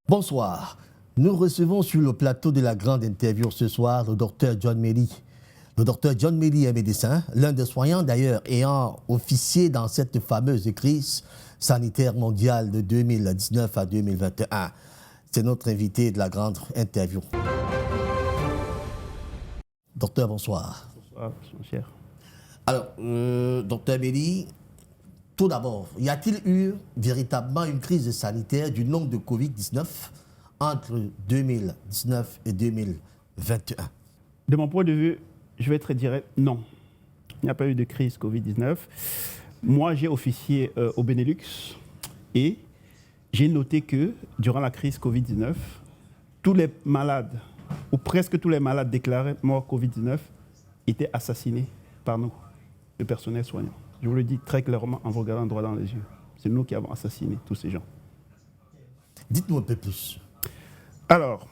Bonsoir. Nous recevons sur le plateau de la grande interview ce soir le docteur John Méry. Le docteur John Méry est médecin, l'un des soignants d'ailleurs ayant officié dans cette fameuse crise sanitaire mondiale de 2019 à 2021. C'est notre invité de la grande interview. Docteur, bonsoir. Bonsoir, mon cher. Alors, docteur Méry, tout d'abord, y a-t-il eu véritablement une crise sanitaire du nombre de Covid-19 entre 2019 et 2021? De mon point de vue, je vais être direct, non. Il n'y a pas eu de crise Covid-19. Moi, j'ai officié au Benelux et j'ai noté que durant la crise Covid-19, tous les malades, ou presque tous les malades déclarés morts Covid-19, étaient assassinés par nous, le personnel soignant. Je vous le dis très clairement en vous regardant droit dans les yeux. C'est nous qui avons assassiné tous ces gens. Dites-nous un peu plus. Alors,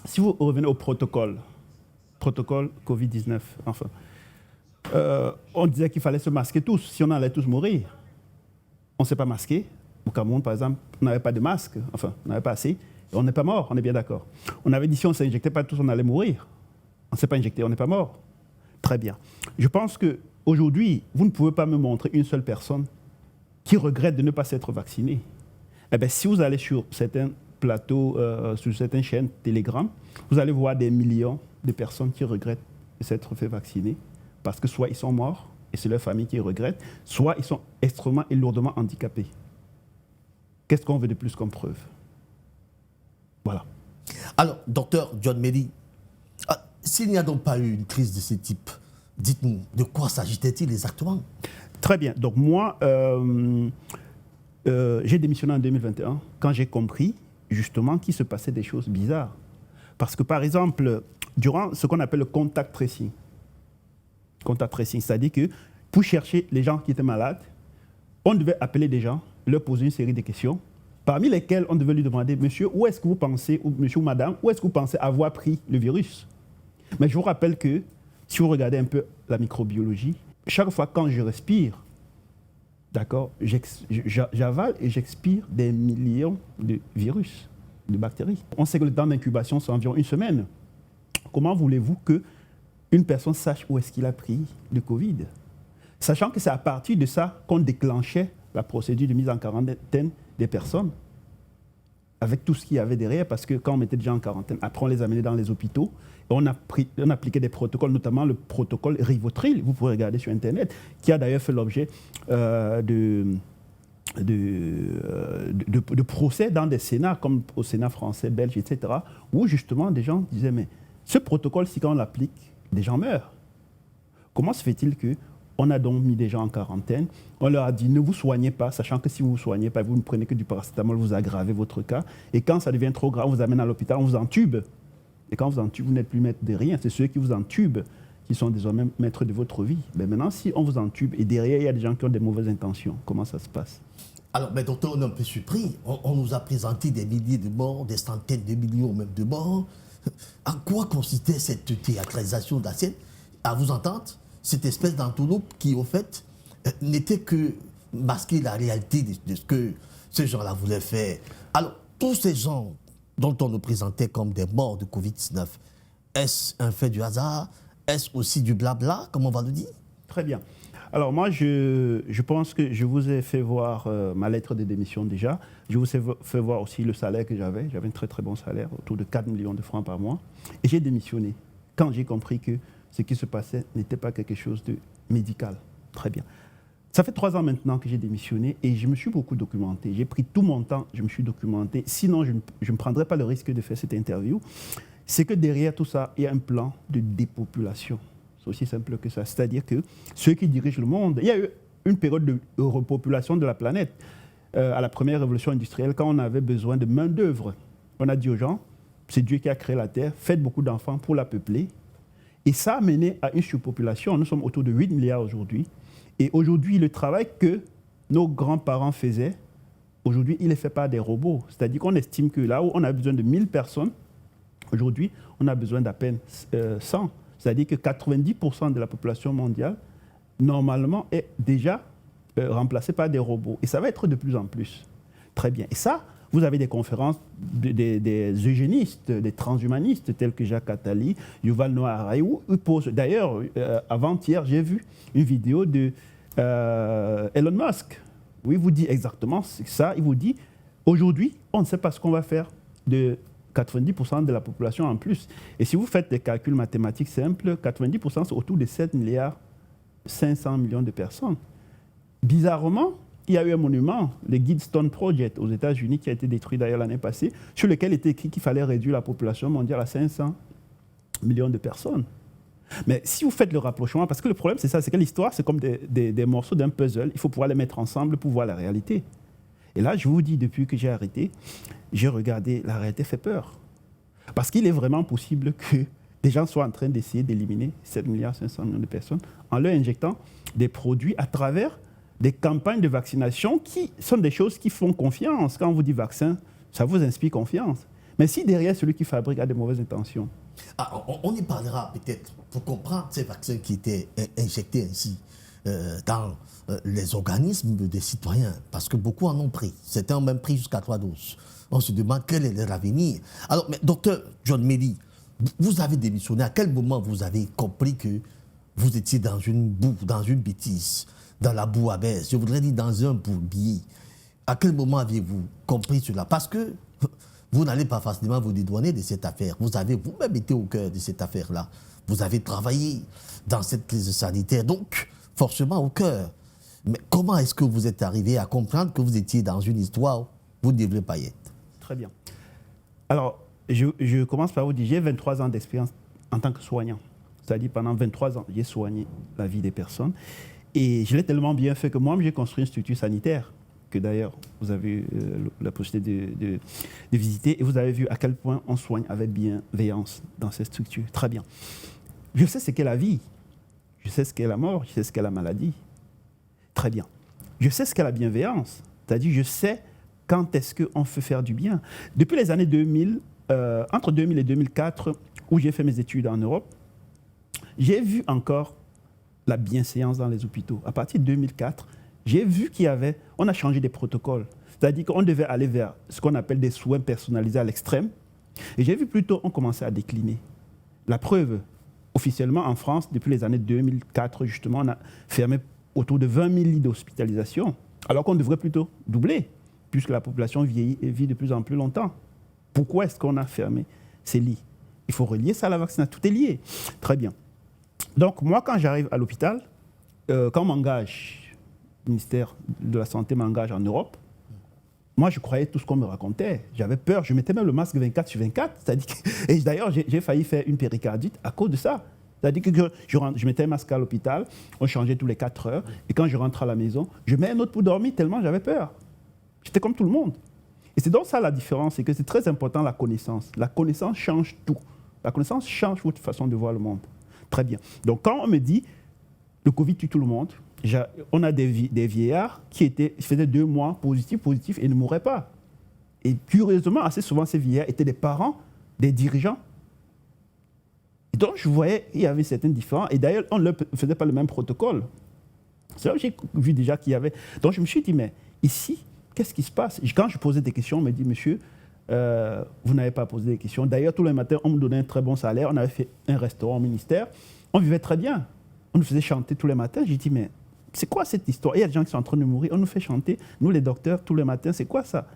si vous revenez au protocole Covid-19, enfin, on disait qu'il fallait se masquer tous, si on allait tous mourir. On ne s'est pas masqué. Au Cameroun, par exemple, on n'avait pas de masque, enfin, on n'avait pas assez. Et on n'est pas mort, on est bien d'accord. On avait dit si on ne s'injectait pas tous, on allait mourir. On ne s'est pas injecté, on n'est pas mort. Très bien. Je pense qu'aujourd'hui, vous ne pouvez pas me montrer une seule personne qui regrette de ne pas s'être vaccinée. Eh bien, si vous allez sur certains plateaux, sur certaines chaînes Telegram, vous allez voir des millions de personnes qui regrettent de s'être fait vacciner parce que soit ils sont morts et c'est leur famille qui regrette, soit ils sont extrêmement et lourdement handicapés. Qu'est-ce qu'on veut de plus comme preuve? Voilà. Alors, docteur John Méry, s'il n'y a donc pas eu une crise de ce type, dites-nous, de quoi s'agissait-il exactement? Très bien. Donc moi, j'ai démissionné en 2021 quand j'ai compris justement qu'il se passait des choses bizarres. Parce que par exemple, durant ce qu'on appelle le contact tracing, c'est-à-dire que pour chercher les gens qui étaient malades, on devait appeler des gens, leur poser une série de questions, parmi lesquelles on devait lui demander, monsieur, où est-ce que vous pensez, ou monsieur ou madame, où est-ce que vous pensez avoir pris le virus? Mais je vous rappelle que si vous regardez un peu la microbiologie, chaque fois quand je respire, d'accord, j'avale et j'expire des millions de virus, de bactéries. On sait que le temps d'incubation, c'est environ une semaine. Comment voulez-vous qu'une personne sache où est-ce qu'il a pris le Covid? Sachant que c'est à partir de ça qu'on déclenchait la procédure de mise en quarantaine des personnes, avec tout ce qu'il y avait derrière, parce que quand on mettait des gens en quarantaine, après on les amenait dans les hôpitaux, et on appliquait des protocoles, notamment le protocole Rivotril, vous pouvez regarder sur Internet, qui a d'ailleurs fait l'objet de procès dans des sénats, comme au Sénat français, belge, etc., où justement des gens disaient, mais ce protocole, si quand on l'applique, des gens meurent. Comment se fait-il qu'on a donc mis des gens en quarantaine, on leur a dit ne vous soignez pas, sachant que si vous ne vous soignez pas, vous ne prenez que du paracétamol, vous aggravez votre cas, et quand ça devient trop grave, on vous amène à l'hôpital, on vous entube. Et quand on vous entube, vous n'êtes plus maître de rien, c'est ceux qui vous entubent qui sont désormais maîtres de votre vie. Mais maintenant, si on vous entube et derrière, il y a des gens qui ont des mauvaises intentions, comment ça se passe? Alors, mais docteur, on est un peu surpris. On nous a présenté des milliers de morts, des centaines de millions même de morts. En quoi consistait cette théâtralisation de la scène? À vous entendre, cette espèce d'entourloupe qui, au fait, n'était que masquer la réalité de ce que ces gens-là voulaient faire. Alors, tous ces gens dont on nous présentait comme des morts de Covid-19, est-ce un fait du hasard? Est-ce aussi du blabla, comme on va le dire? Très bien. Alors moi, je pense que je vous ai fait voir ma lettre de démission déjà. Je vous ai fait voir aussi le salaire que j'avais. J'avais un très très bon salaire, autour de 4 millions de francs par mois. Et j'ai démissionné quand j'ai compris que ce qui se passait n'était pas quelque chose de médical. Très bien. Ça fait 3 ans maintenant que j'ai démissionné et je me suis beaucoup documenté. J'ai pris tout mon temps, je me suis documenté. Sinon, je ne prendrais pas le risque de faire cette interview. C'est que derrière tout ça, il y a un plan de dépopulation. C'est aussi simple que ça. C'est-à-dire que ceux qui dirigent le monde, il y a eu une période de repopulation de la planète. À la première révolution industrielle, quand on avait besoin de main-d'œuvre, on a dit aux gens, c'est Dieu qui a créé la Terre, faites beaucoup d'enfants pour la peupler. Et ça a mené à une surpopulation. Nous sommes autour de 8 milliards aujourd'hui. Et aujourd'hui, le travail que nos grands-parents faisaient, aujourd'hui, il est fait par des robots. C'est-à-dire qu'on estime que là où on a besoin de 1000 personnes, aujourd'hui, on a besoin d'à peine 100. C'est-à-dire que 90% de la population mondiale, normalement, est déjà remplacée par des robots. Et ça va être de plus en plus. Très bien. Et ça, Vous avez des conférences des eugénistes, des transhumanistes tels que Jacques Attali, Yuval Noah Harari. D'ailleurs, avant-hier, j'ai vu une vidéo de Elon Musk. Oui, il vous dit exactement ça. Il vous dit, aujourd'hui, on ne sait pas ce qu'on va faire de 90% de la population en plus. Et si vous faites des calculs mathématiques simples, 90% c'est autour de 7 milliards 500 millions de personnes. Bizarrement, il y a eu un monument, le Gidstone Project aux États-Unis, qui a été détruit d'ailleurs l'année passée, sur lequel était écrit qu'il fallait réduire la population mondiale à 500 millions de personnes. Mais si vous faites le rapprochement, parce que le problème c'est ça, c'est que l'histoire c'est comme des morceaux d'un puzzle, il faut pouvoir les mettre ensemble pour voir la réalité. Et là, je vous dis, depuis que j'ai arrêté, j'ai regardé, la réalité fait peur. Parce qu'il est vraiment possible que des gens soient en train d'essayer d'éliminer 7 milliards 500 millions de personnes en leur injectant des produits à travers des campagnes de vaccination qui sont des choses qui font confiance. Quand on vous dit vaccin, ça vous inspire confiance. Mais si derrière celui qui fabrique a de mauvaises intentions. On y parlera peut-être pour comprendre ces vaccins qui étaient injectés ainsi dans les organismes des citoyens, parce que beaucoup en ont pris. Certains ont même pris jusqu'à 3 doses. On se demande quel est leur avenir. Alors, mais docteur John Méry, vous avez démissionné. À quel moment vous avez compris que vous étiez dans une boue, dans une bêtise, dans la boue abaisse, je voudrais dire dans un bourbier? À quel moment aviez-vous compris cela? Parce que vous n'allez pas facilement vous dédouaner de cette affaire. Vous avez vous-même été au cœur de cette affaire-là. Vous avez travaillé dans cette crise sanitaire, donc forcément au cœur. Mais comment est-ce que vous êtes arrivé à comprendre que vous étiez dans une histoire où vous ne deviez pas y être? Très bien. Alors, je commence par vous dire, j'ai 23 ans d'expérience en tant que soignant. C'est-à-dire, pendant 23 ans, j'ai soigné la vie des personnes. Et je l'ai tellement bien fait que moi-même, j'ai construit une structure sanitaire, que d'ailleurs, vous avez eu la possibilité de visiter. Et vous avez vu à quel point on soigne avec bienveillance dans cette structure. Très bien. Je sais ce qu'est la vie. Je sais ce qu'est la mort. Je sais ce qu'est la maladie. Très bien. Je sais ce qu'est la bienveillance. C'est-à-dire, je sais quand est-ce qu'on peut faire du bien. Depuis les années 2000, entre 2000 et 2004, où j'ai fait mes études en Europe, j'ai vu encore la bienséance dans les hôpitaux. À partir de 2004, j'ai vu on a changé des protocoles. C'est-à-dire qu'on devait aller vers ce qu'on appelle des soins personnalisés à l'extrême. Et j'ai vu plutôt, on commençait à décliner. La preuve, officiellement en France, depuis les années 2004, justement, on a fermé autour de 20 000 lits d'hospitalisation, alors qu'on devrait plutôt doubler, puisque la population vieillit et vit de plus en plus longtemps. Pourquoi est-ce qu'on a fermé ces lits? Il faut relier ça à la vaccination. Tout est lié. Très bien. Donc, moi, quand j'arrive à l'hôpital, quand on m'engage, le ministère de la Santé m'engage en Europe, moi, je croyais tout ce qu'on me racontait. J'avais peur. Je mettais même le masque 24 sur 24. Et d'ailleurs, j'ai failli faire une péricardite à cause de ça. C'est-à-dire que je mettais un masque à l'hôpital, on changeait tous les 4 heures, et quand je rentre à la maison, je mets un autre pour dormir tellement j'avais peur. J'étais comme tout le monde. Et c'est donc ça la différence, c'est que c'est très important la connaissance. La connaissance change tout. La connaissance change votre façon de voir le monde. Très bien. Donc quand on me dit, le Covid tue tout le monde, on a des vieillards qui faisaient 2 mois positifs et ne mouraient pas. Et curieusement, assez souvent, ces vieillards étaient des parents, des dirigeants. Et donc, je voyais qu'il y avait certaines différences. Et d'ailleurs, on ne faisait pas le même protocole. C'est là que j'ai vu déjà qu'il y avait... Donc, je me suis dit, mais ici, qu'est-ce qui se passe? Quand je posais des questions, on me dit, monsieur, vous n'avez pas posé des questions. D'ailleurs, tous les matins, on me donnait un très bon salaire. On avait fait un restaurant au ministère. On vivait très bien. On nous faisait chanter tous les matins. J'ai dit, mais c'est quoi cette histoire? Il y a des gens qui sont en train de mourir. On nous fait chanter, nous les docteurs, tous les matins. C'est quoi ça?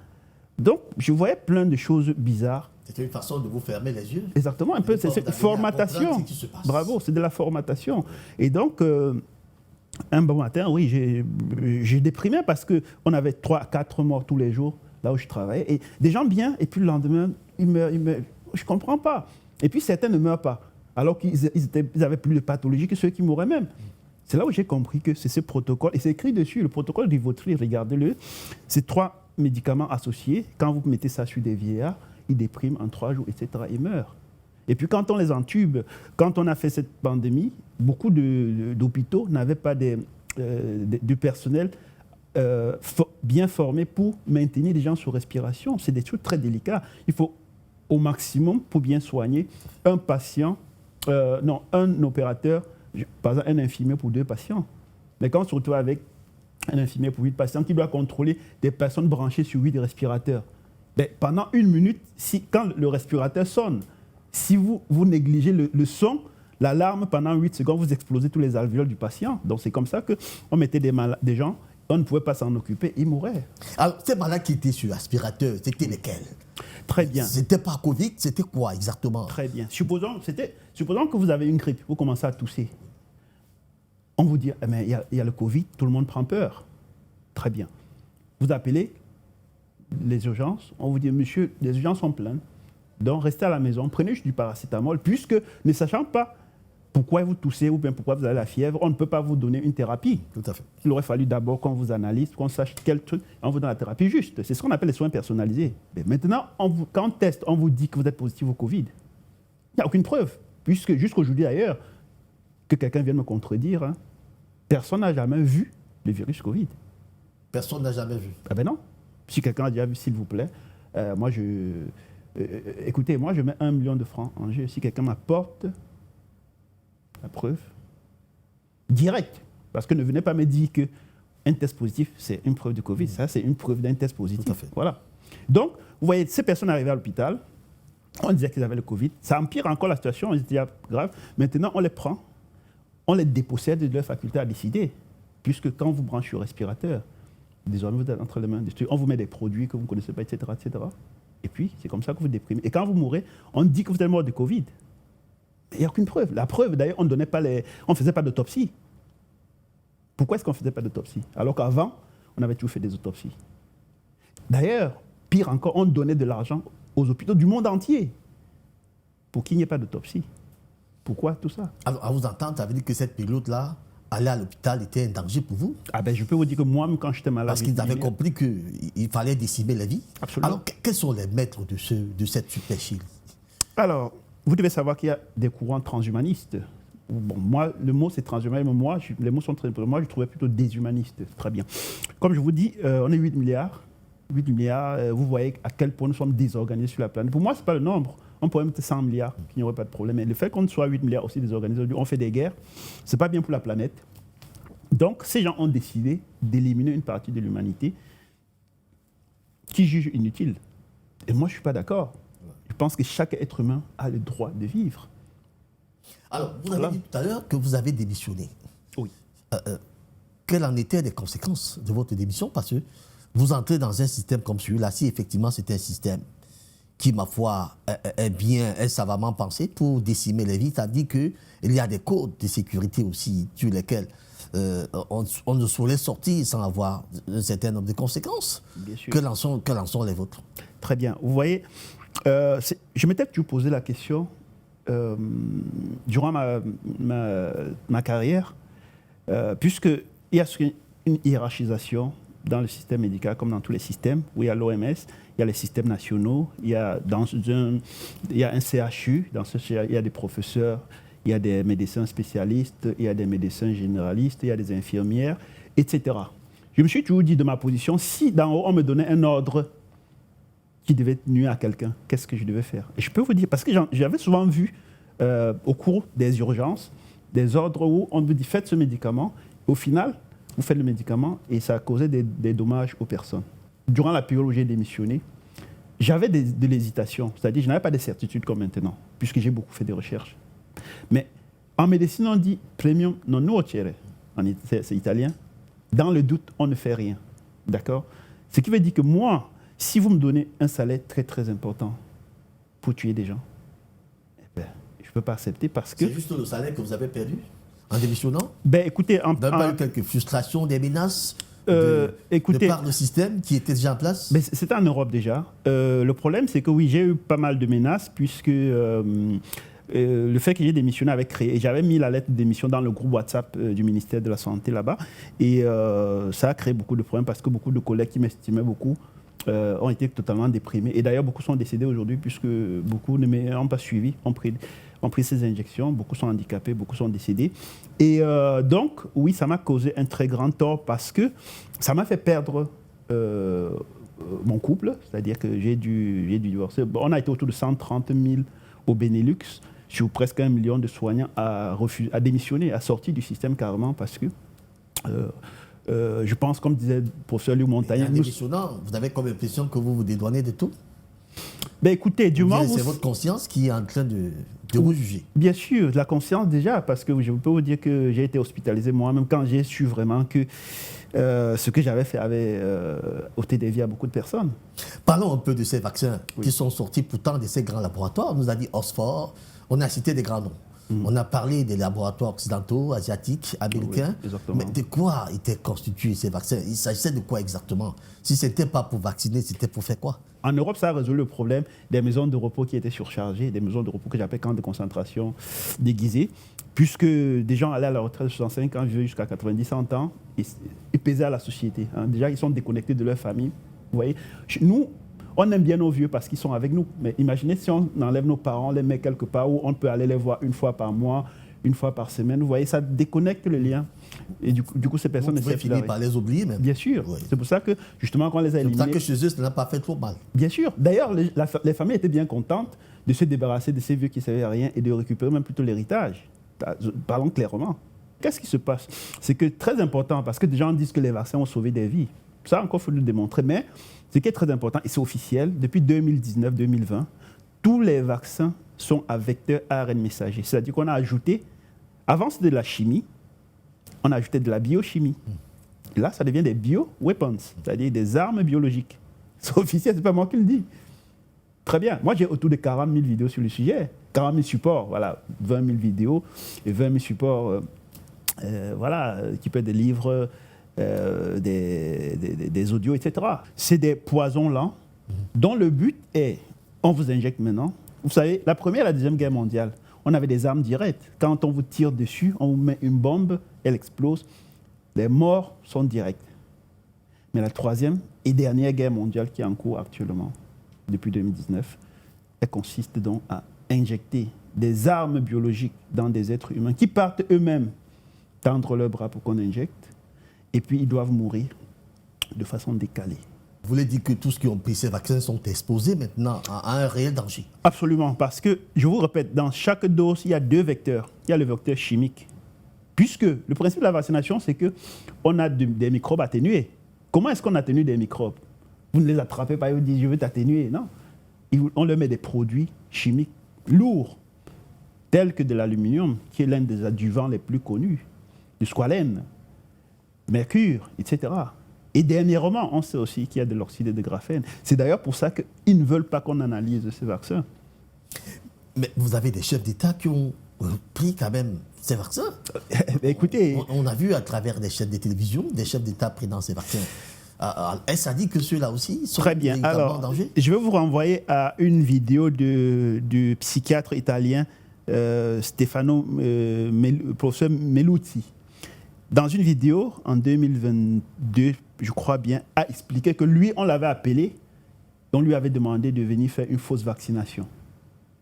Donc, je voyais plein de choses bizarres. C'était une façon de vous fermer les yeux. Exactement, un peu, c'est une formatation. Bravo, c'est de la formatation. Et donc, un bon matin, oui, j'ai déprimé parce qu'on avait 3 à 4 morts tous les jours, là où je travaillais. Et des gens bien, et puis le lendemain, ils meurent. Je ne comprends pas. Et puis certains ne meurent pas, alors qu'ils avaient plus de pathologie que ceux qui mouraient même. C'est là où j'ai compris que c'est ce protocole, et c'est écrit dessus, le protocole du Rivotril, regardez-le, c'est 3 médicaments associés. Quand vous mettez ça sur des vieillards, ils dépriment en 3 jours, etc. Ils meurent. Et puis quand on les entube, quand on a fait cette pandémie, beaucoup d'hôpitaux n'avaient pas de personnel bien formé pour maintenir les gens sous respiration. C'est des trucs très délicats. Il faut au maximum, pour bien soigner, un opérateur, par exemple un infirmier pour 2 patients. Mais quand on se retrouve avec un infirmier pour 8 patients qui doit contrôler des personnes branchées sur 8 respirateurs, Ben, pendant 1 minute, quand le respirateur sonne, si vous négligez le son, l'alarme, pendant 8 secondes, vous explosez tous les alvéoles du patient. Donc c'est comme ça qu'on mettait des gens, on ne pouvait pas s'en occuper, ils mouraient. Alors, ces malades qui étaient sur aspirateur, c'était lesquels? Très bien. C'était pas Covid, c'était quoi exactement? Très bien. Supposons que vous avez une grippe, vous commencez à tousser. On vous dit, eh bien, il y a le Covid, tout le monde prend peur. Très bien. Vous appelez les urgences, on vous dit, monsieur, les urgences sont pleines, donc restez à la maison, prenez juste du paracétamol, puisque ne sachant pas pourquoi vous toussez ou bien pourquoi vous avez la fièvre, on ne peut pas vous donner une thérapie. Tout à fait. Il aurait fallu d'abord qu'on vous analyse, qu'on sache quel truc, et on vous donne la thérapie juste. C'est ce qu'on appelle les soins personnalisés. Mais maintenant, quand on teste, on vous dit que vous êtes positif au Covid. Il n'y a aucune preuve, puisque jusqu'aujourd'hui d'ailleurs, que quelqu'un vienne me contredire, hein, personne n'a jamais vu le virus Covid. Personne n'a jamais vu. Ah ben non. Si quelqu'un a déjà vu, s'il vous plaît, écoutez, moi je mets 1 million de francs en jeu. Si quelqu'un m'apporte la preuve, direct, parce que ne venez pas me dire qu'un test positif, c'est une preuve de Covid. Ça, c'est une preuve d'un test positif. Tout à fait. Voilà. Donc, vous voyez, ces personnes arrivées à l'hôpital, on disait qu'ils avaient le Covid. Ça empire encore la situation, on se dit, ah, grave. Maintenant, on les prend, on les dépossède de leur faculté à décider. Puisque quand vous branchez au respirateur, désormais, vous êtes entre les mains de Dieu. On vous met des produits que vous ne connaissez pas, etc., etc. Et puis, c'est comme ça que vous déprimez. Et quand vous mourrez, on dit que vous êtes mort de Covid. Il n'y a aucune preuve. La preuve, d'ailleurs, on ne faisait pas d'autopsie. Pourquoi est-ce qu'on ne faisait pas d'autopsie? Alors qu'avant, on avait toujours fait des autopsies. D'ailleurs, pire encore, on donnait de l'argent aux hôpitaux du monde entier pour qu'il n'y ait pas d'autopsie. Pourquoi tout ça? Alors, à vous entendre, ça veut dire que cette pilote-là, aller à l'hôpital était un danger pour vous? Ah ben, je peux vous dire que moi, quand j'étais malade... Parce qu'ils avaient compris qu'il fallait décimer la vie. Absolument. Alors, quels sont les maîtres de cette super Chine? Alors, vous devez savoir qu'il y a des courants transhumanistes. Bon, moi, le mot c'est transhumaniste, mais les mots sont très importants. Moi, je trouvais plutôt déshumaniste. Très bien. Comme je vous dis, on est 8 milliards. 8 milliards, vous voyez à quel point nous sommes désorganisés sur la planète. Pour moi, ce n'est pas le nombre. On pourrait mettre 100 milliards, qu'il n'y aurait pas de problème. Mais le fait qu'on soit 8 milliards aussi désorganisés, on fait des guerres, ce n'est pas bien pour la planète. Donc, ces gens ont décidé d'éliminer une partie de l'humanité qui jugent inutile. Et moi, je ne suis pas d'accord. Je pense que chaque être humain a le droit de vivre. Alors, vous avez dit tout à l'heure que vous avez démissionné. Oui. Quelles en étaient les conséquences de votre démission? Parce que vous entrez dans un système comme celui-là, si effectivement c'est un système qui, ma foi, est savamment pensé pour décimer les vies, c'est-à-dire qu'il y a des codes de sécurité aussi sur lesquels on ne saurait sortir sans avoir un certain nombre de conséquences. Bien sûr. Quelles en sont les vôtres? Très bien. Vous voyez, je m'étais toujours posé la question durant ma carrière, puisqu'il y a une hiérarchisation dans le système médical, comme dans tous les systèmes, où il y a l'OMS, il y a les systèmes nationaux, il y a un CHU, dans ce CHU, il y a des professeurs, il y a des médecins spécialistes, il y a des médecins généralistes, il y a des infirmières, etc. Je me suis toujours dit de ma position, si d'en haut on me donnait un ordre qui devait nuire à quelqu'un, qu'est-ce que je devais faire? Et je peux vous dire, parce que j'avais souvent vu au cours des urgences, des ordres où on me dit faites ce médicament, et au final, vous faites le médicament et ça a causé des dommages aux personnes. Durant la période où j'ai démissionné, j'avais de l'hésitation, c'est-à-dire je n'avais pas de certitude comme maintenant, puisque j'ai beaucoup fait de recherches. Mais en médecine, on dit premium non nocere, c'est italien, dans le doute, on ne fait rien. D'accord? Ce qui veut dire que moi, si vous me donnez un salaire très très important pour tuer des gens, eh ben, je ne peux pas accepter parce que... C'est juste le salaire que vous avez perdu en démissionnant? Ben écoutez... Vous n'avez pas eu quelques frustrations, des menaces écoutez, de par le système qui était déjà en place? Mais c'était en Europe déjà. Le problème, c'est que oui, j'ai eu pas mal de menaces puisque... le fait que j'ai démissionné avait créé, j'avais mis la lettre de démission dans le groupe WhatsApp du ministère de la Santé là-bas, et ça a créé beaucoup de problèmes parce que beaucoup de collègues qui m'estimaient beaucoup ont été totalement déprimés. Et d'ailleurs, beaucoup sont décédés aujourd'hui puisque beaucoup ne m'ont pas suivi, ont pris ces injections, beaucoup sont handicapés, beaucoup sont décédés. Et donc, oui, ça m'a causé un très grand tort parce que ça m'a fait perdre mon couple, c'est-à-dire que j'ai dû divorcer. Bon, on a été autour de 130 000 au Benelux, sur presque 1 million de soignants à démissionner, à sortir du système carrément parce que Je pense, comme disait le professeur Louis En Montagnier, démissionnant, vous avez comme impression que vous vous dédouanez de tout? ben écoutez, du moment où... C'est votre conscience qui est en train de vous juger. Bien sûr, de la conscience déjà, parce que je peux vous dire que j'ai été hospitalisé moi-même quand j'ai su vraiment que ce que j'avais fait avait ôté des vies à beaucoup de personnes. Parlons un peu de ces vaccins qui sont sortis pourtant de ces grands laboratoires. On nous a dit Oxford, on a cité des grands noms. On a parlé des laboratoires occidentaux, asiatiques, américains. Oui, exactement. Mais de quoi étaient constitués ces vaccins? Il s'agissait de quoi exactement? Si ce n'était pas pour vacciner, c'était pour faire quoi? En Europe, ça a résolu le problème des maisons de repos qui étaient surchargées, des maisons de repos que j'appelle camps de concentration déguisés, puisque des gens allaient à la retraite de 65 ans, vivaient jusqu'à 90, 100 ans, et pesaient à la société. Hein. Déjà, ils sont déconnectés de leur famille. Vous voyez, nous, on aime bien nos vieux parce qu'ils sont avec nous. Mais imaginez si on enlève nos parents, on les met quelque part où on peut aller les voir une fois par mois, une fois par semaine. Vous voyez, ça déconnecte le lien. Et du coup ces personnes... Vous pouvez finir par les oublier même. Bien sûr. Oui. C'est pour ça que, justement, quand on les a éliminés... C'est pour ça que chez eux, ça n'a pas fait trop mal. Bien sûr. D'ailleurs, les familles étaient bien contentes de se débarrasser de ces vieux qui ne savaient rien et de récupérer même plutôt l'héritage. Parlons clairement. Qu'est-ce qui se passe? C'est que très important, parce que des gens disent que les vaccins ont sauvé des vies. Ça, encore, il faut le démontrer. Mais ce qui est très important, et c'est officiel, depuis 2019-2020, tous les vaccins sont à vecteur ARN messager. C'est-à-dire qu'on a ajouté, avant c'était de la chimie, on a ajouté de la biochimie. Et là, ça devient des bio-weapons, c'est-à-dire des armes biologiques. C'est officiel, ce n'est pas moi qui le dis. Très bien. Moi, j'ai autour de 40 000 vidéos sur le sujet. 40 000 supports, voilà, 20 000 vidéos et 20 000 supports, voilà, qui peuvent être des livres, des audios, etc. C'est des poisons lents dont le but est, on vous injecte maintenant. Vous savez, la Première et la Deuxième Guerre mondiale, on avait des armes directes. Quand on vous tire dessus, on vous met une bombe, elle explose. Les morts sont directs. Mais la Troisième et dernière guerre mondiale qui est en cours actuellement, depuis 2019, elle consiste donc à injecter des armes biologiques dans des êtres humains qui partent eux-mêmes tendre leurs bras pour qu'on injecte, et puis ils doivent mourir de façon décalée. Vous voulez dire que tous ceux qui ont pris ces vaccins sont exposés maintenant à un réel danger? Absolument, parce que, je vous répète, dans chaque dose, il y a deux vecteurs. Il y a le vecteur chimique. Puisque le principe de la vaccination, c'est qu'on a des microbes atténués. Comment est-ce qu'on atténue des microbes? Vous ne les attrapez pas et vous dites « je veux t'atténuer ». Non. On leur met des produits chimiques lourds, tels que de l'aluminium, qui est l'un des adjuvants les plus connus, du squalène, mercure, etc. Et dernièrement, on sait aussi qu'il y a de l'oxyde de graphène. C'est d'ailleurs pour ça qu'ils ne veulent pas qu'on analyse ces vaccins. Mais vous avez des chefs d'État qui ont pris quand même ces vaccins. Écoutez... On a vu à travers des chaînes de télévision, des chefs d'État prenant ces vaccins. Est-ce à dire que ceux-là aussi sont très bien. Alors, en danger? Je vais vous renvoyer à une vidéo du psychiatre italien Stefano professeur Melucci. Dans une vidéo en 2022, je crois bien, a expliqué que lui, on l'avait appelé, on lui avait demandé de venir faire une fausse vaccination.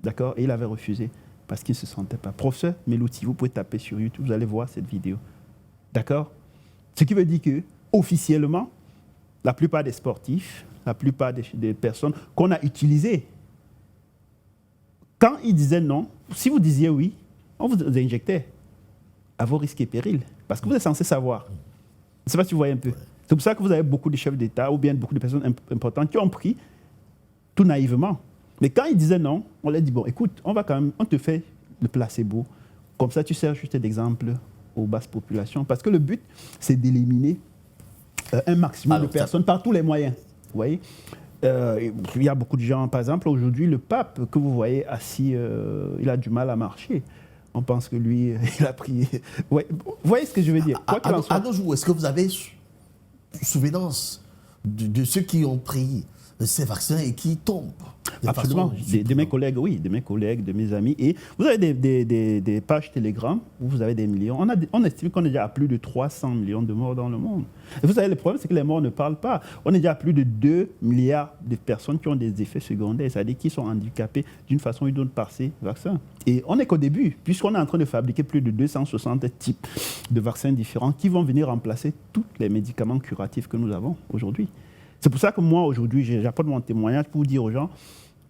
D'accord? Et il avait refusé parce qu'il ne se sentait pas. Professeur Melucci, vous pouvez taper sur YouTube, vous allez voir cette vidéo. D'accord? Ce qui veut dire que, officiellement, la plupart des sportifs, la plupart des personnes qu'on a utilisées, quand ils disaient non, si vous disiez oui, on vous injectait à vos risques et périls. Parce que vous êtes censé savoir. Je ne sais pas si vous voyez un peu. Ouais. C'est pour ça que vous avez beaucoup de chefs d'État ou bien beaucoup de personnes importantes qui ont pris tout naïvement. Mais quand ils disaient non, on leur dit, bon, écoute, on te fait le placebo. Comme ça, tu sers juste d'exemple aux basses populations. Parce que le but, c'est d'éliminer un maximum de personnes par tous les moyens. Vous voyez, il y a beaucoup de gens, par exemple, aujourd'hui, le pape que vous voyez assis, il a du mal à marcher. On pense que lui, il a pris... Ouais. Vous voyez ce que je veux dire? À nos jours, est-ce que vous avez souvenance de ceux qui ont pris ces vaccins et qui tombent? Absolument. De mes collègues, oui, de mes collègues, de mes amis. Et vous avez des pages Telegram où vous avez des millions. On estime qu'on est déjà à plus de 300 millions de morts dans le monde. Et vous savez, le problème, c'est que les morts ne parlent pas. On est déjà à plus de 2 milliards de personnes qui ont des effets secondaires, c'est-à-dire qui sont handicapées d'une façon ou d'une autre par ces vaccins. Et on n'est qu'au début, puisqu'on est en train de fabriquer plus de 260 types de vaccins différents qui vont venir remplacer tous les médicaments curatifs que nous avons aujourd'hui. C'est pour ça que moi, aujourd'hui, j'apporte mon témoignage pour dire aux gens,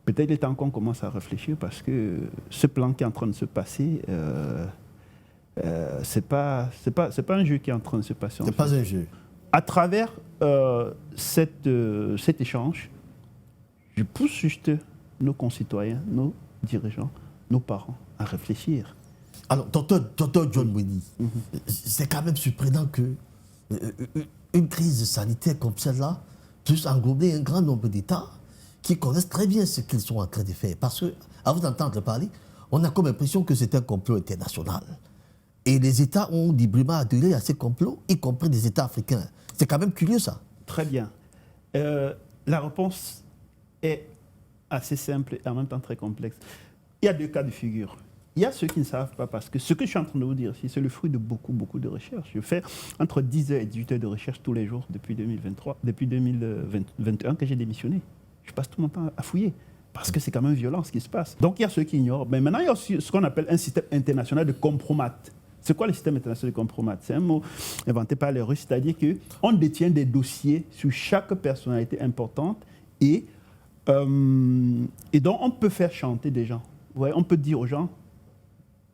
peut-être il est temps qu'on commence à réfléchir parce que ce plan qui est en train de se passer, c'est pas un jeu qui est en train de se passer. C'est pas un jeu. à travers cet échange, je pousse juste nos concitoyens, nos dirigeants, nos parents à réfléchir. Alors, docteur John Mweni, c'est quand même surprenant que une crise sanitaire comme celle-là puisse englober un grand nombre d'États qui connaissent très bien ce qu'ils sont en train de faire. Parce que, à vous entendre parler, on a comme l'impression que c'est un complot international. Et les États ont librement adhéré à ces complots, y compris des États africains. C'est quand même curieux, ça. Très bien. La réponse est assez simple et en même temps très complexe. Il y a deux cas de figure. Il y a ceux qui ne savent pas, parce que ce que je suis en train de vous dire ici, c'est le fruit de beaucoup de recherches. Je fais entre 10 heures et 18 heures de recherche tous les jours depuis 2021 que j'ai démissionné. Je passe tout mon temps à fouiller, parce que c'est quand même violent ce qui se passe. Donc il y a ceux qui ignorent. Mais maintenant, il y a aussi ce qu'on appelle un système international de compromat. C'est quoi le système international de compromat? C'est un mot inventé par les Russes, c'est-à-dire qu'on détient des dossiers sur chaque personnalité importante et donc on peut faire chanter des gens. Ouais, on peut dire aux gens,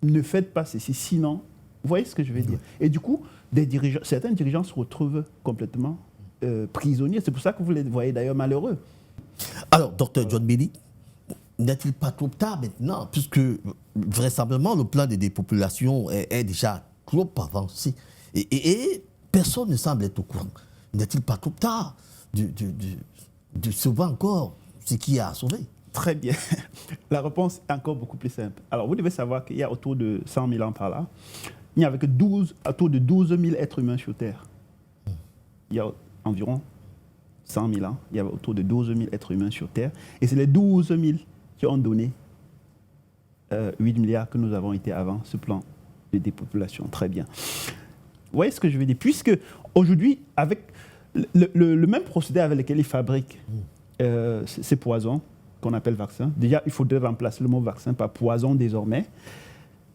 ne faites pas ceci, sinon, vous voyez ce que je veux dire? Et du coup, certains dirigeants se retrouvent complètement prisonniers. C'est pour ça que vous les voyez d'ailleurs malheureux. Alors, docteur John Mweni, n'est-il pas trop tard maintenant, puisque vraisemblablement le plan de dépopulation est déjà trop avancé et personne ne semble être au courant. N'est-il pas trop tard de sauver encore ce qu'il y a à sauver? Très bien. La réponse est encore beaucoup plus simple. Alors, vous devez savoir qu'il y a autour de 100 000 ans par là, il n'y avait que autour de 12 000 êtres humains sur Terre. Il y a environ 100 000 ans, il y avait autour de 12 000 êtres humains sur Terre. Et c'est les 12 000 qui ont donné 8 milliards que nous avons été avant ce plan de dépopulation. Très bien. Vous voyez ce que je veux dire? Puisque aujourd'hui, avec le même procédé avec lequel ils fabriquent ces poisons, qu'on appelle vaccin. Déjà, il faudrait remplacer le mot vaccin par poison désormais.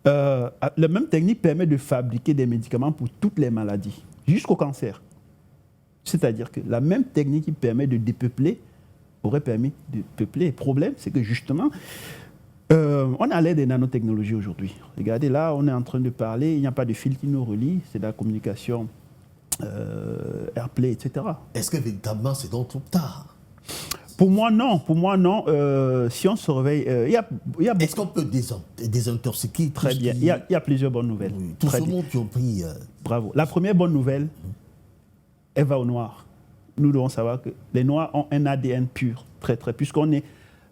La même technique permet de fabriquer des médicaments pour toutes les maladies, jusqu'au cancer. C'est-à-dire que la même technique qui permet de dépeupler aurait permis de peupler. Le problème, c'est que justement, on a l'aide des nanotechnologies aujourd'hui. Regardez, là, on est en train de parler, il n'y a pas de fil qui nous relie, c'est de la communication AirPlay, etc. Est-ce que véritablement c'est donc trop tard? Pour moi, non. Si on se réveille, il y a Est-ce qu'on peut désintoxiquer? Très bien. Il y a plusieurs bonnes nouvelles. Oui, tout ce monde qui ont pris... Bravo. La première bonne nouvelle, elle va aux Noirs. Nous devons savoir que les Noirs ont un ADN pur, très, puisqu'on est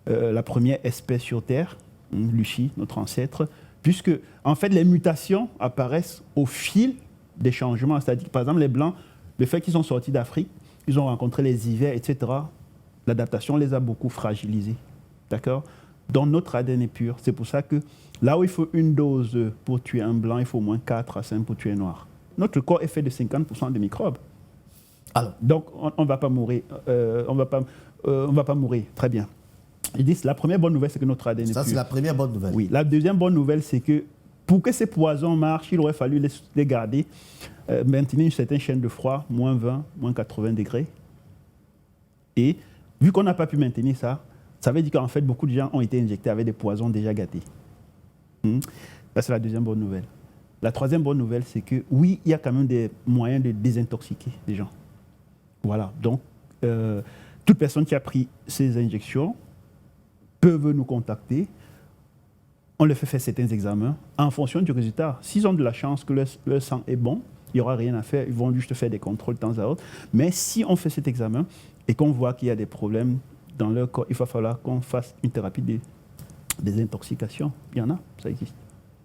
la première espèce sur Terre, Lucie, notre ancêtre, puisque, en fait, les mutations apparaissent au fil des changements. C'est-à-dire, par exemple, les Blancs, le fait qu'ils sont sortis d'Afrique, ils ont rencontré les hivers, etc., l'adaptation les a beaucoup fragilisés. D'accord? Donc notre ADN est pur. C'est pour ça que là où il faut une dose pour tuer un blanc, il faut au moins 4 à 5 pour tuer un noir. Notre corps est fait de 50% de microbes. Alors, donc on ne va pas mourir. On va pas mourir. Très bien. Ils disent la première bonne nouvelle, c'est que notre ADN est pur. Ça, c'est la première bonne nouvelle. Oui. La deuxième bonne nouvelle, c'est que pour que ces poisons marchent, il aurait fallu les garder, maintenir une certaine chaîne de froid, moins 20, moins 80 degrés. Et vu qu'on n'a pas pu maintenir ça, ça veut dire qu'en fait, beaucoup de gens ont été injectés avec des poisons déjà gâtés. Ça, c'est la deuxième bonne nouvelle. La troisième bonne nouvelle, c'est que oui, il y a quand même des moyens de désintoxiquer les gens. Voilà. Donc, toute personne qui a pris ces injections peut nous contacter. On leur fait faire certains examens. En fonction du résultat, s'ils ont de la chance que leur sang est bon, il n'y aura rien à faire. Ils vont juste faire des contrôles de temps à autre. Mais si on fait cet examen, et qu'on voit qu'il y a des problèmes dans leur corps, il va falloir qu'on fasse une thérapie de désintoxication. Il y en a, ça existe.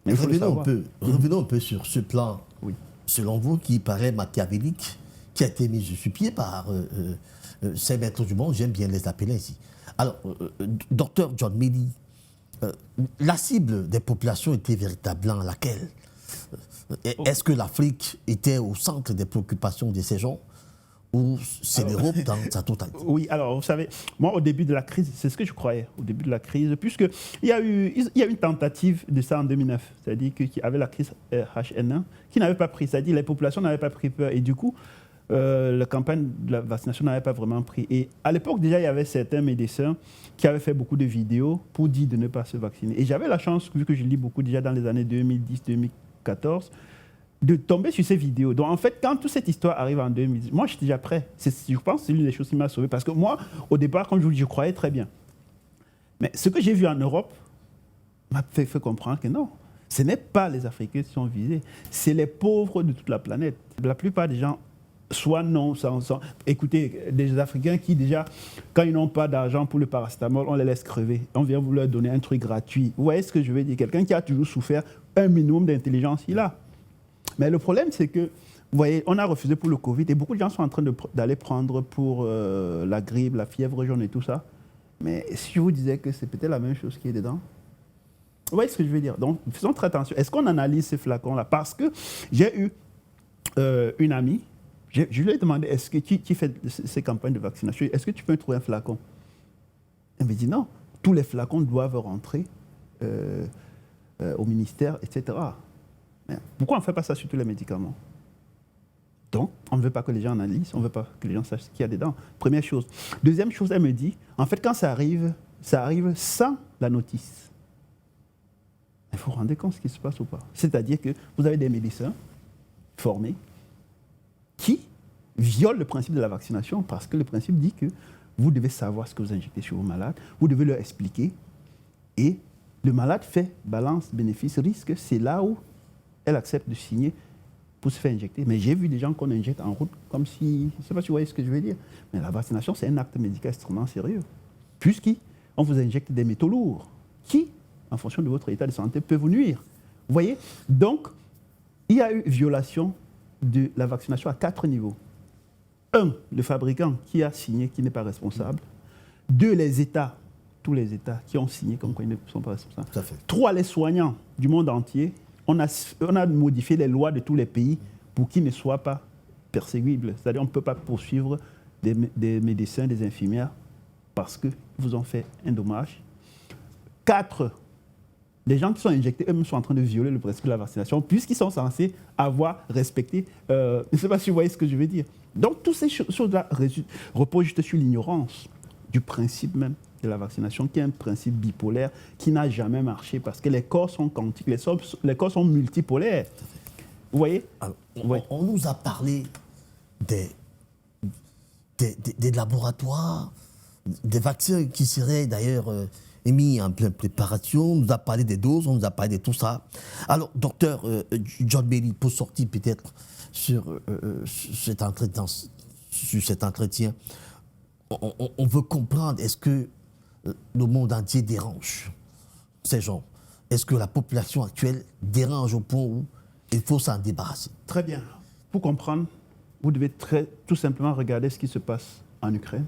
Mais revenons un peu sur ce plan, oui, selon vous, qui paraît machiavélique, qui a été mis sur pied par ces maîtres du monde, j'aime bien les appeler ainsi. Alors, docteur John Mweni, la cible des populations était véritablement laquelle? Est-ce que l'Afrique était au centre des préoccupations de ces gens? Ou c'est l'Europe dans sa totalité? Oui, alors vous savez, moi au début de la crise, c'est ce que je croyais, au début de la crise, puisqu'il y a eu une tentative de ça en 2009, c'est-à-dire qu'il y avait la crise H1N1 qui n'avait pas pris, c'est-à-dire les populations n'avaient pas pris peur et du coup, la campagne de la vaccination n'avait pas vraiment pris. Et à l'époque déjà, il y avait certains médecins qui avaient fait beaucoup de vidéos pour dire de ne pas se vacciner. Et j'avais la chance, vu que je lis beaucoup déjà dans les années 2010-2014, de tomber sur ces vidéos. Donc, en fait, quand toute cette histoire arrive en 2010, moi, j'étais déjà prêt. Je pense que c'est l'une des choses qui m'a sauvé. Parce que moi, au départ, comme je vous dis, je croyais très bien. Mais ce que j'ai vu en Europe m'a fait comprendre que non, ce n'est pas les Africains qui sont visés, c'est les pauvres de toute la planète. La plupart des gens, soit non, écoutez, des Africains qui déjà, quand ils n'ont pas d'argent pour le paracétamol, on les laisse crever. On vient vous leur donner un truc gratuit. Vous voyez ce que je veux dire? Quelqu'un qui a toujours souffert, un minimum d'intelligence, il a. Mais le problème, c'est que, vous voyez, on a refusé pour le Covid et beaucoup de gens sont en train d'aller prendre pour la grippe, la fièvre jaune et tout ça. Mais si je vous disais que c'est peut-être la même chose qui est dedans, vous voyez ce que je veux dire? Donc, faisons très attention. Est-ce qu'on analyse ces flacons-là? Parce que j'ai eu une amie, je lui ai demandé, est-ce que qui fait ces campagnes de vaccination, est-ce que tu peux me trouver un flacon? Elle me dit non, tous les flacons doivent rentrer au ministère, etc. Mais pourquoi on ne fait pas ça sur tous les médicaments? Donc, on ne veut pas que les gens analysent, on ne veut pas que les gens sachent ce qu'il y a dedans. Première chose. Deuxième chose, elle me dit, en fait, quand ça arrive sans la notice. Il faut rendre compte de ce qui se passe ou pas. C'est-à-dire que vous avez des médecins formés qui violent le principe de la vaccination parce que le principe dit que vous devez savoir ce que vous injectez sur vos malades, vous devez leur expliquer et le malade fait balance, bénéfice, risque, c'est là où elle accepte de signer pour se faire injecter. Mais j'ai vu des gens qu'on injecte en route comme si, je ne sais pas si vous voyez ce que je veux dire, mais la vaccination c'est un acte médical extrêmement sérieux puisqu'on vous injecte des métaux lourds qui, en fonction de votre état de santé, peut vous nuire. Vous voyez? Donc, il y a eu violation de la vaccination à 4 niveaux. 1, le fabricant qui a signé, qui n'est pas responsable. 2, les États, tous les États qui ont signé comme quoi ils ne sont pas responsables. 3, les soignants du monde entier. On a modifié les lois de tous les pays pour qu'ils ne soient pas persécuibles. C'est-à-dire qu'on ne peut pas poursuivre des médecins, des infirmières parce qu'ils vous ont fait un dommage. 4, les gens qui sont injectés, eux-mêmes sont en train de violer le principe de la vaccination, puisqu'ils sont censés avoir respecté, je ne sais pas si vous voyez ce que je veux dire. Donc, toutes ces choses-là reposent juste sur l'ignorance du principe même de la vaccination, qui est un principe bipolaire qui n'a jamais marché, parce que les corps sont quantiques, les corps sont multipolaires. Vous voyez? Alors, on nous a parlé des laboratoires, des vaccins qui seraient d'ailleurs mis en pleine préparation, on nous a parlé des doses, on nous a parlé de tout ça. Alors, docteur John Belly, pour sortir peut-être sur cet entretien, on veut comprendre, est-ce que le monde entier dérange ces gens? Est-ce que la population actuelle dérange au point où il faut s'en débarrasser? Très bien. Pour comprendre, vous devez tout simplement regarder ce qui se passe en Ukraine.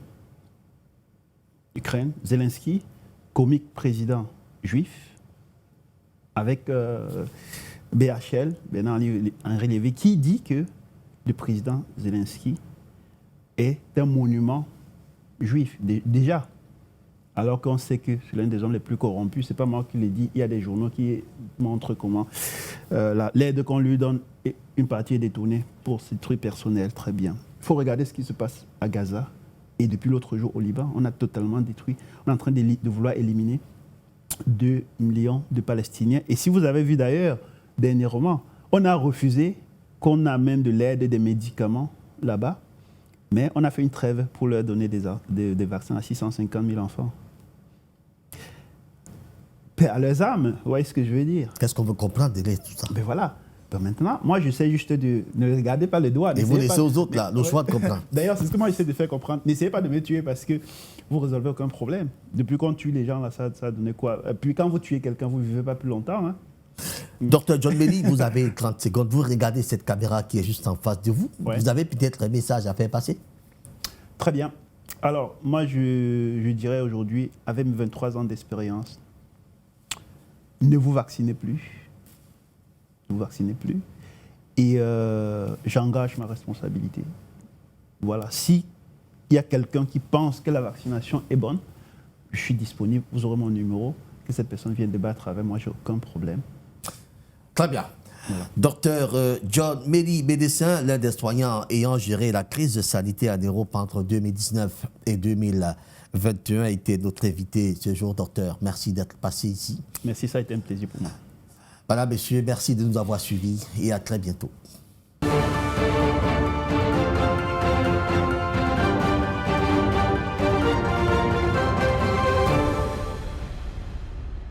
Zelensky, comique président juif, avec BHL, Bernard-Henri Lévy, qui dit que le président Zelensky est un monument juif, déjà. Alors qu'on sait que c'est l'un des hommes les plus corrompus, ce n'est pas moi qui l'ai dit, il y a des journaux qui montrent comment l'aide qu'on lui donne, une partie est détournée pour ses trucs personnels, très bien. Il faut regarder ce qui se passe à Gaza. Et depuis l'autre jour au Liban, on a totalement détruit, on est en train de vouloir éliminer 2 millions de Palestiniens. Et si vous avez vu d'ailleurs, dernièrement, on a refusé qu'on amène de l'aide et des médicaments là-bas, mais on a fait une trêve pour leur donner des vaccins à 650 000 enfants. Paix à leurs âmes, vous voyez ce que je veux dire? Qu'est-ce qu'on veut comprendre de tout ça? Ben voilà. Ben maintenant, moi, j'essaie juste de ne regardez pas les doigts. Et vous laissez aux autres là, le choix de comprendre. D'ailleurs, c'est ce que moi, j'essaie de faire comprendre. N'essayez pas de me tuer parce que vous ne résolvez aucun problème. Depuis qu'on tue les gens, là, ça a donné quoi? Et puis quand vous tuez quelqu'un, vous ne vivez pas plus longtemps. Hein? Docteur John Belly, vous avez 30 secondes. Vous regardez cette caméra qui est juste en face de vous. Ouais. Vous avez peut-être un message à faire passer? Très bien. Alors, moi, je dirais aujourd'hui, avec mes 23 ans d'expérience, ne vous vaccinez plus. Ne vous vaccinez plus. Et j'engage ma responsabilité. Voilà. S'il y a quelqu'un qui pense que la vaccination est bonne, je suis disponible. Vous aurez mon numéro. Que cette personne vienne débattre avec moi, j'ai aucun problème. Très bien. Voilà. Docteur John Belly, médecin, l'un des soignants ayant géré la crise sanitaire en Europe entre 2019 et 2021, a été notre invité ce jour, docteur. Merci d'être passé ici. Merci, ça a été un plaisir pour moi. Voilà, messieurs, merci de nous avoir suivis et à très bientôt.